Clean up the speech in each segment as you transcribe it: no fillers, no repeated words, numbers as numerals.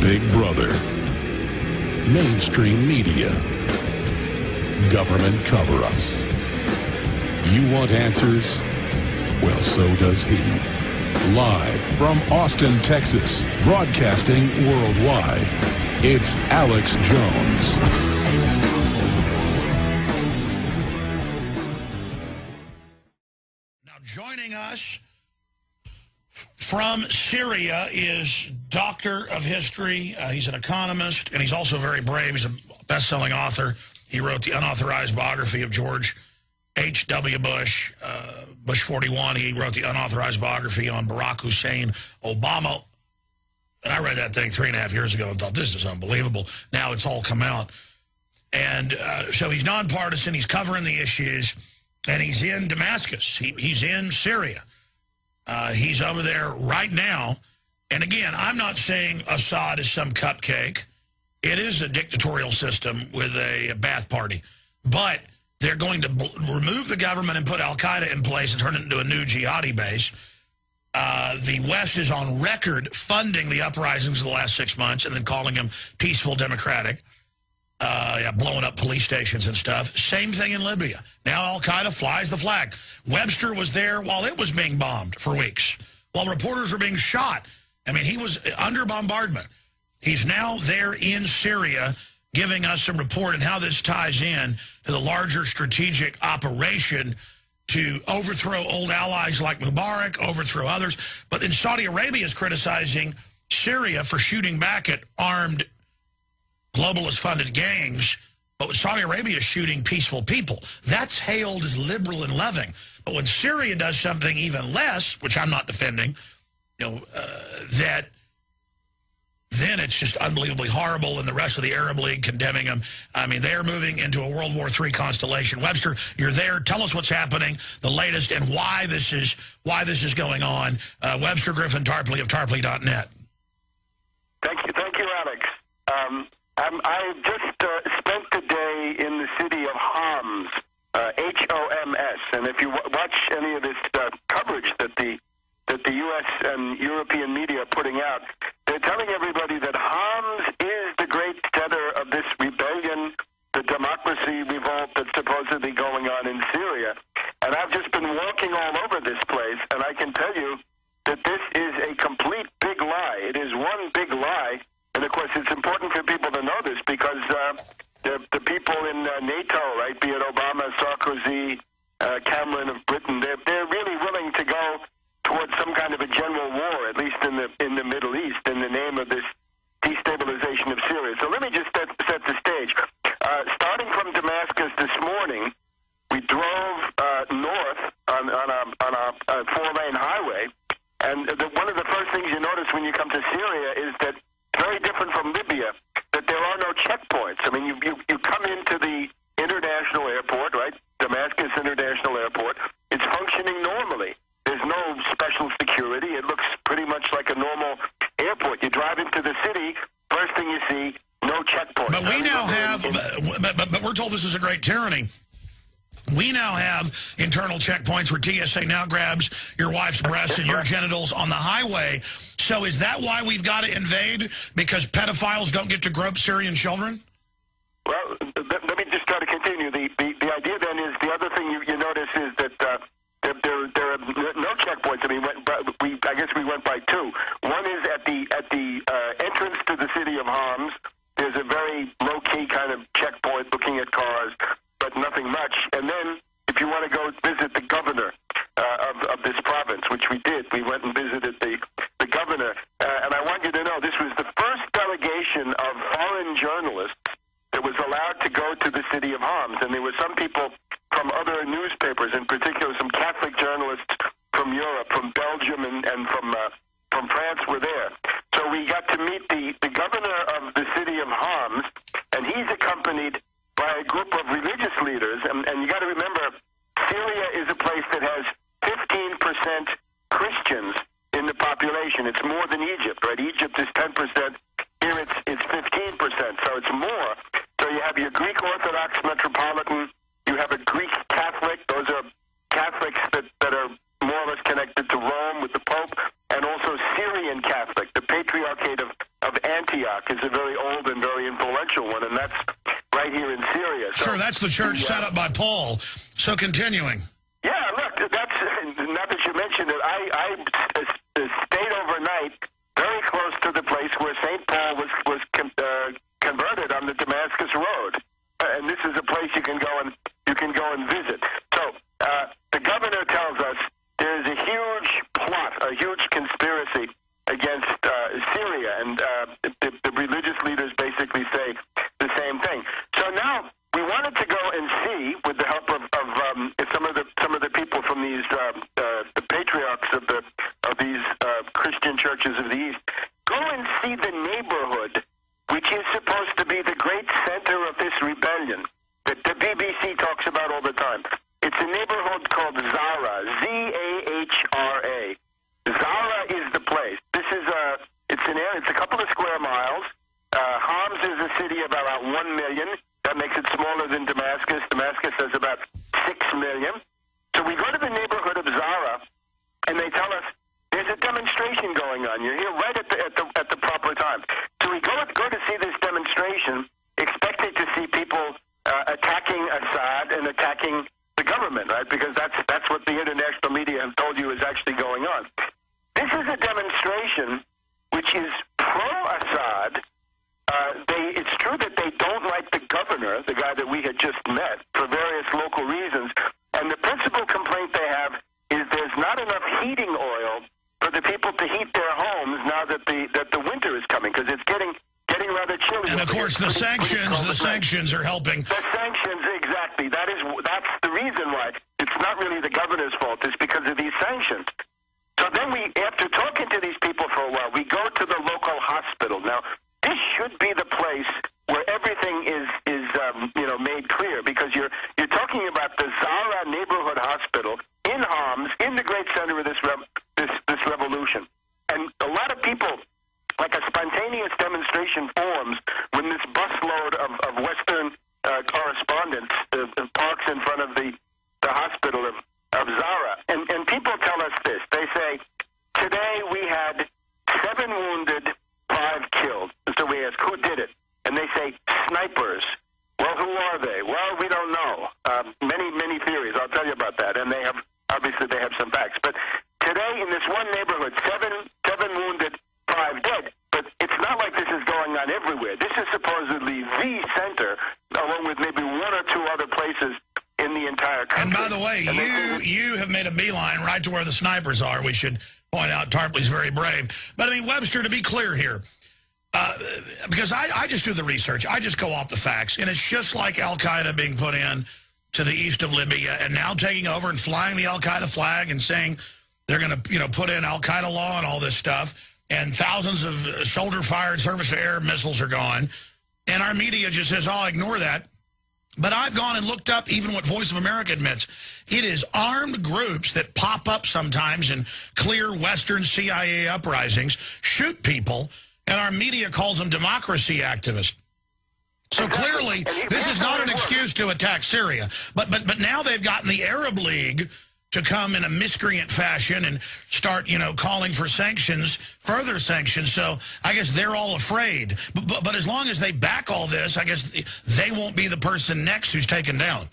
Big Brother, mainstream media, government cover-ups. You want answers? Well, so does he. Live from Austin, Texas, broadcasting worldwide, it's Alex Jones. Now, joining us from Syria is Doctor of History. He's an economist, and he's also very brave. He's a best-selling author. He wrote the unauthorized biography of George H.W. Bush, Bush 41. He wrote the unauthorized biography on Barack Hussein Obama. And I read that thing 3.5 years ago and thought, this is unbelievable. Now it's all come out. And so he's nonpartisan. He's covering the issues. And he's in Damascus. He's in Syria. He's over there right now. And again, I'm not saying Assad is some cupcake. It is a dictatorial system with a bath party. But they're going to remove the government and put al-Qaeda in place and turn it into a new jihadi base. The West is on record funding the uprisings of the last 6 months and then calling them peaceful, democratic. Blowing up police stations and stuff. Same thing in Libya. Now al-Qaeda flies the flag. Webster was there while it was being bombed for weeks, while reporters were being shot. I mean, he was under bombardment. He's now there in Syria giving us some report on how this ties in to the larger strategic operation to overthrow old allies like Mubarak, overthrow others. But then Saudi Arabia is criticizing Syria for shooting back at armed globalist-funded gangs, but Saudi Arabia is shooting peaceful people. That's hailed as liberal and loving. But when Syria does something even less, which I'm not defending, then it's just unbelievably horrible, and the rest of the Arab League condemning them. I mean, they're moving into a World War III constellation. Webster, you're there. Tell us what's happening, the latest, and why this is going on. Webster Griffin Tarpley of Tarpley.net. Thank you, Alex. I just spent the day in the city of Homs, H-O-M-S, and if you watch any of this coverage that the U.S. and European media are putting out, they're telling everybody that Homs is the great center of this rebellion, the democracy revolt that's supposedly going on in Syria. And I've just been walking all over this place, and I can tell you that this is a complete big lie. It is one big lie. And, of course, it's important for people to know this because the people in NATO, right, be it Obama, Sarkozy, Cameron of Britain, they're really willing to go towards some kind of a general war, at least in the Middle East, in the name of this destabilization of Syria. So let me just set the stage. Starting from Damascus this morning, we drove north on a four-lane highway, and one of the first things you notice when you come to Syria is that it's very different from Libya, that there are no checkpoints. I mean, you come into the international airport, right, Damascus International Airport. It's functioning normally. There's no special security. It looks pretty much like a normal airport. You drive into the city, first thing you see, no checkpoints. But we now have, but we're told this is a great tyranny. We now have internal checkpoints where TSA now grabs your wife's breast and your genitals on the highway. So is that why we've got to invade? Because pedophiles don't get to grope Syrian children? Well, let me just try to continue. The idea then is the other thing you notice is that there are no checkpoints. I mean, I guess we went by two. One is at the entrance to the city of Homs. There's a very low-key kind of checkpoint looking at cars, but nothing much. And then if you want to go visit the governor of this province, which we did, we went and visited the governor. And I want you to know this was the first delegation of foreign journalists that was allowed to go to the city of Homs. And there were some people from other newspapers, in particular some Catholic journalists from Europe, from Belgium, and from France were there. So we got to meet the governor of the city of Homs, and he's accompanied by a group of religious leaders. And you got to remember, Syria is a place that has 15% Christians in the population. It's more than Egypt, right? Egypt is 10%. Here it's 15%, so it's more. So you have your Greek Orthodox Metropolitan, you have a Greek Catholic. Those are Catholics that are more or less connected to Rome with the Pope, and also Syrian Catholic, the Patriarchate of Antioch. that's the church set up by Paul. So continuing. Yeah, look, that's, now that you mentioned it, I stayed overnight very close to the place where St. Paul was converted on the Damascus Road. And this is a place you can go and visit. So the governor tells us there is a huge plot, a huge conspiracy against Syria, and the religious leaders basically say the same thing. So now we wanted to go and see, with the help of some of the people from these the patriarchs of these Christian churches of the East, go and see the neighborhood which is supposed to be the great center of this rebellion that the BBC talks about all the time. It's a neighborhood called Zara, Z-A-H-R-A. Zara is the place. This is it's an area, it's a couple of square miles. Homs is a city of about 1 million. That makes it smaller than Damascus. Damascus has about 6 million. So we go to the neighborhood of Zara, and they tell us there's a demonstration going on. You're here right at the proper time. So we go to see this demonstration, expecting to see people attacking Assad and attacking the government, right? Because that's what the international media have told you is actually going on. This is a demonstration which is pro-Assad. It's true that they don't like the governor, the guy that we had just met, for various local reasons. And the principal complaint they have is there's not enough heating oil for the people to heat their homes now that the winter is coming, because it's getting rather chilly. And of course, the sanctions are helping. The sanctions, exactly. That's the reason why. It's not really the governor's fault. It's because of these sanctions. So then after talking to these people for a while, we go to the local hospital. Now, this should be the place where everything is made clear, because you're talking about the Zara Neighborhood Hospital in Homs, in the great center of this revolution. And a lot of people, like a spontaneous demonstration forms when this busload of Western correspondents parks in front of the hospital of Zara. And people tell us this. They say, today we had 7 wounded, 5 killed. So we ask, who did it? And they say, snipers. Well, who are they? Well, we don't know. Many theories. I'll tell you about that. And obviously they have some facts. But today in this one neighborhood, 7 wounded, 5 dead. But it's not like this is going on everywhere. This is supposedly the center, along with maybe 1 or 2 other places in the entire country. And by the way, you have made a beeline right to where the snipers are. We should point out Tarpley's very brave. But I mean, Webster, to be clear here, because I just do the research. I just go off the facts. And it's just like al-Qaeda being put in to the east of Libya and now taking over and flying the al-Qaeda flag and saying they're going to put in al-Qaeda law and all this stuff. And thousands of shoulder-fired surface-to-air missiles are gone. And our media just says, oh, ignore that. But I've gone and looked up even what Voice of America admits. It is armed groups that pop up sometimes in clear Western CIA uprisings, shoot people, and our media calls them democracy activists. So clearly, this is not an excuse to attack Syria. But now they've gotten the Arab League to come in a miscreant fashion and start, calling for sanctions, further sanctions. So I guess they're all afraid. But as long as they back all this, I guess they won't be the person next who's taken down.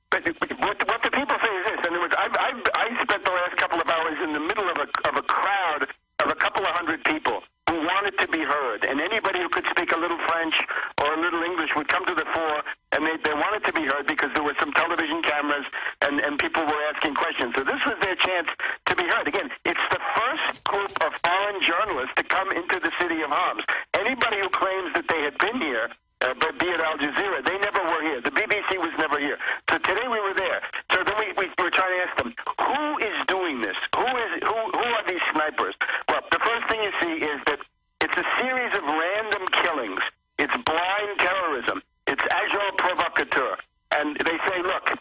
But what the people say is this. In other words, I spent the last couple of hours in the middle of a crowd of a couple of hundred people who wanted to be heard. And anybody who could speak a little French or a little English would come to the fore, and they wanted to be heard because there were some television cameras and people were asking questions. So this was their chance to be heard. Again, it's the first group of foreign journalists to come into the city of Homs. Anybody who claims that they had been here, but be it Al Jazeera, they never were here. The BBC was never here. So today we were there. So then we were trying to ask them, who is doing this? Who are these snipers? Well, the first thing you see is that it's a series of random killings. It's blind terrorism. It's agent provocateur. And they say, look,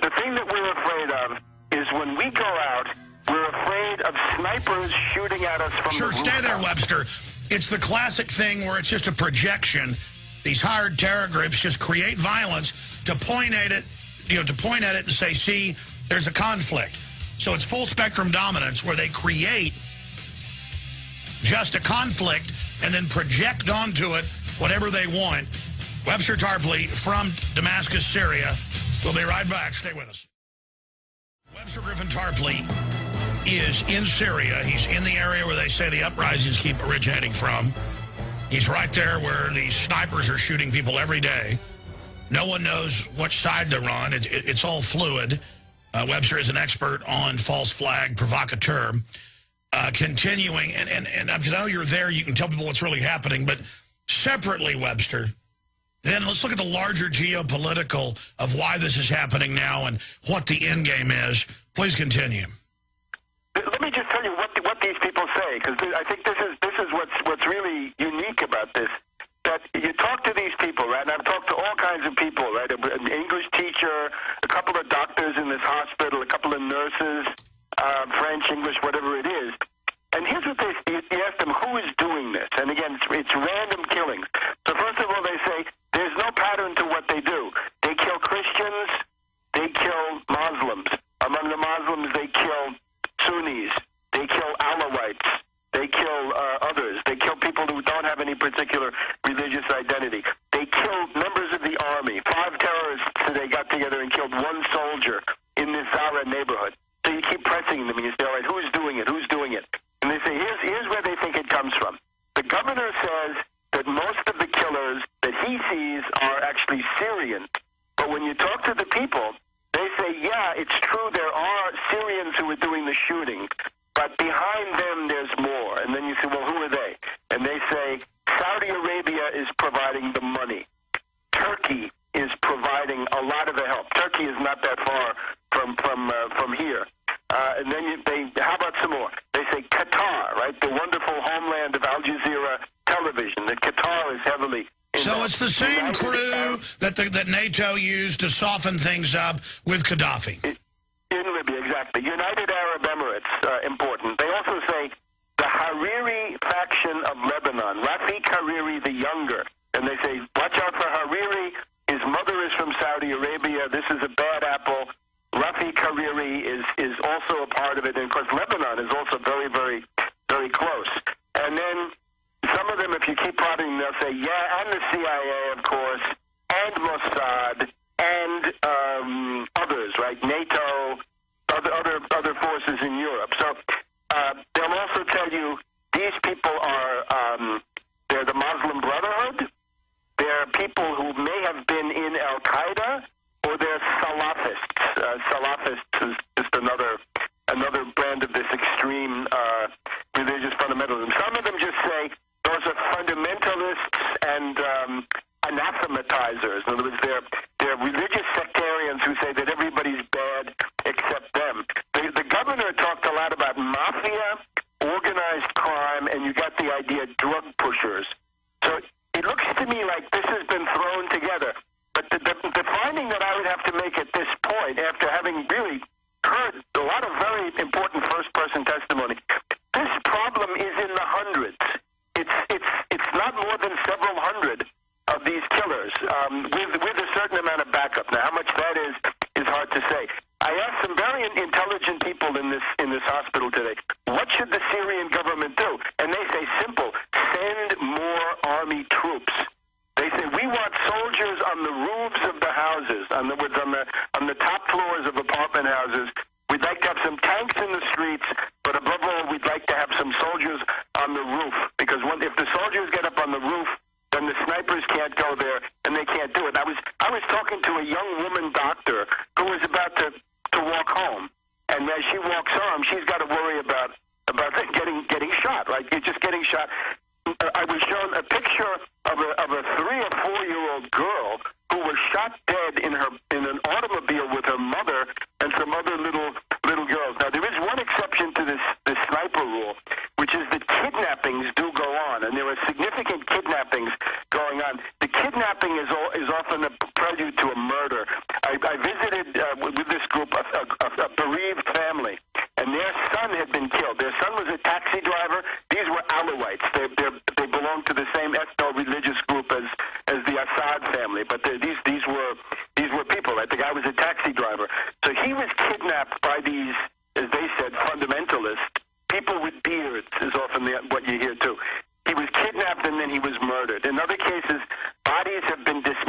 the thing that we're afraid of is when we go out, we're afraid of snipers shooting at us from the rooftop. Stay there, Webster. It's the classic thing where it's just a projection. These hired terror groups just create violence to point at it, and say, see, there's a conflict. So it's full spectrum dominance where they create just a conflict and then project onto it whatever they want Webster Tarpley from Damascus, Syria. We'll be right back. Stay with us. Webster Griffin Tarpley is in Syria. He's in the area where they say the uprisings keep originating from. He's right there where these snipers are shooting people every day. No one knows which side they're on. It's all fluid. Webster is an expert on false flag provocateur. Continuing, and because I know you're there, you can tell people what's really happening, but separately, Webster, then let's look at the larger geopolitical of why this is happening now and what the end game is. Please continue. Let me just tell you what these people say, because I think this is what's really unique about this. That you talk to these people, right? And I've talked to all kinds of people, right? An English teacher, a couple of doctors in this hospital, a couple of nurses, French, English, whatever it is. And here's what you ask them, who is doing this? And again, it's random killings. So first of all, they say there's no pattern to what they do. They kill Christians, they kill Muslims. Among the Muslims, they kill Sunnis, they kill Alawites, they kill others. They kill people who don't have any particular religious identity. They kill members of the army. 5 terrorists today got together and killed 1 soldier in this Zara neighborhood. So you keep pressing them and you say, all right, who's doing it? Who's doing it? And they say, here's where they think it comes from. The governor says that most of the killers that he sees are actually Syrian. But when you talk to the people, they say, yeah, it's true, there are Syrians who are doing the shooting, but behind them there's more. And then you say, well, who are they? And they say, Saudi Arabia is providing the money. Turkey is providing a lot of the help. Turkey is not that far from here. And then how about some more? They say Qatar, right? The wonderful homeland of Al Jazeera television. That Qatar is heavily involved. So it's the same crew that NATO used to soften things up with Gaddafi. In Libya, exactly. United Arab Emirates, important. They also say the Hariri faction of Lebanon, Rafiq Hariri the Younger. And they say, watch out for Hariri. His mother is from Saudi Arabia. This is a bad apple. Rafiq Hariri is also a part of it. And, of course, Lebanon is also very, very, very close. And then some of them, if you keep prodding, they'll say, yeah, and the CIA, of course, and Mossad, and others, right? NATO, other forces in Europe. So they'll also tell you these people are they're the Muslim Brotherhood. They're people who may have been in Al-Qaeda, or they're Salafists. Salafists is just another brand of this extreme religious fundamentalism. Some of them just say those are fundamentalists and anathematizers. In other words, they're religious sectarians who say that everybody's bad except them. The governor talked a lot about mafia, organized crime, and you got the idea, drug pushers. So it looks to me like this has been thrown together. But the finding that I would have to make at this point, after having really heard a lot of very important first-person testimony, this problem is in the hundreds. It's not more than several hundred of these killers, with a certain amount of backup. Now, how much that is hard to say. I asked some very intelligent people in this hospital today, what should the Syrian government do? And they say simple: send more army troops. They say, we want soldiers on the roofs of the houses, on the top floors of apartment houses. We'd like to have some tanks in the streets, but above all, we'd like to have some soldiers on the roof. Because if the soldiers get up on the roof, then the snipers can't go there, and they can't do it. I was talking to a young woman doctor who was about to walk home, and as she walks home, she's got to worry about getting shot. Right? You're just getting shot. I was shown a picture of a 3 or 4-year-old girl who was shot dead in an automobile with her mother and some other little girls. Now there is one exception to this sniper rule, which is that kidnappings do go on, and there are significant kidnappings going on. The kidnapping is often a prelude to a murder. I visited with this group a bereaved family, and their son had been killed. Their son was a taxi driver. These were Alawites. They belonged to the same ethno-religious group as the Assad family, but these were people. Right? The guy was a taxi driver. So he was kidnapped by these, as they said, fundamentalists. People with beards is often what you hear too. He was kidnapped and then he was murdered. In other cases, bodies have been dismembered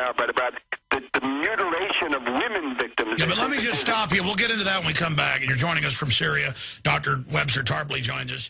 now, but about the mutilation of women victims. Yeah, but let me just stop you. We'll get into that when we come back. And you're joining us from Syria. Dr. Webster Tarpley joins us.